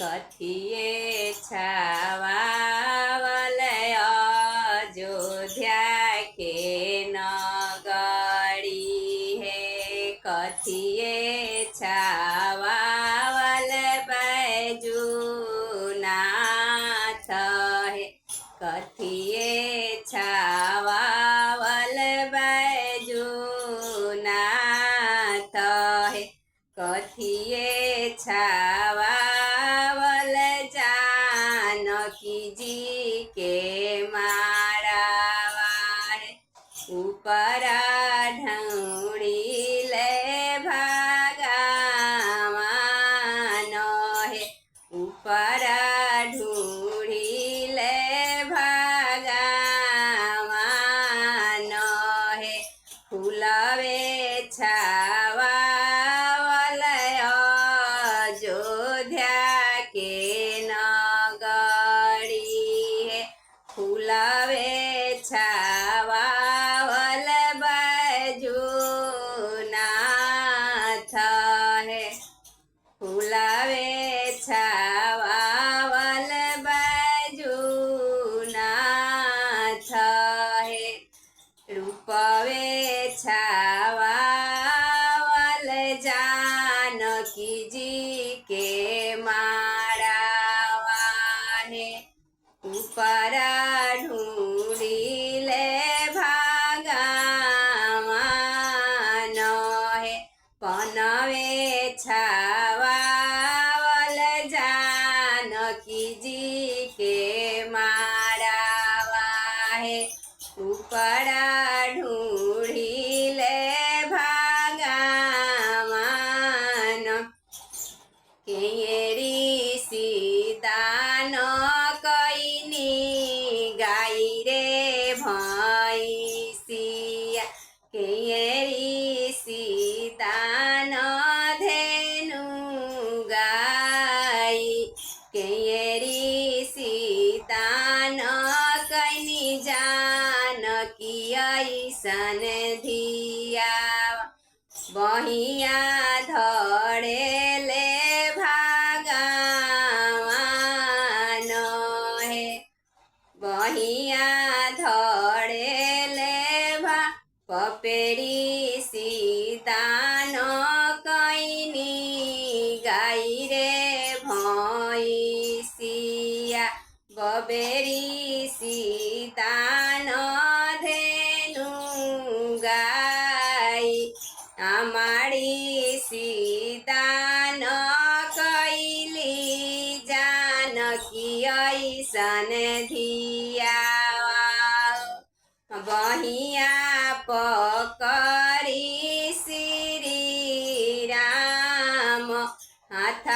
कथिए छावावल अयोध्या के नगरी है। कथिए छावावल बैजूनाथ है। कथिए छावावल बैजूनाथ है। कथिए छावावल जानकी जी के मारावा है। ऊपरा ढौड़ी ले भगवान है। ऊपरा ढूढ़ी ले भगवान है। फूलवे छावावल अयोध्या के नगरी है। फूलवे छावावल बैजूनाथ है। फूलवे छावावल बैजूनाथ है। रूपवे छावावल जानकी जी के मारावा है। ऊपरा ढूढ़ी ले भगवान है। पनवे छावावल जानकी जी के मारावा है। ऊपरा ढूढ़ी ले भगवान केरी सीतान कईनी गाई रे भैंसिया। केरी सीतान धेनु गाई। केरी सीतान कईनी जानकी ऐसन धिया। बहिया धरे ले भगवान है। बहिया धरे ले पपेड़ी सीतान कईनी गाई रे भैंसिया। बबेरी सीतान धेनु गाई। आमाड़ी सीतान कईली जानकी ऐसन धिया। बहिया पकड़ी श्री राम हाथ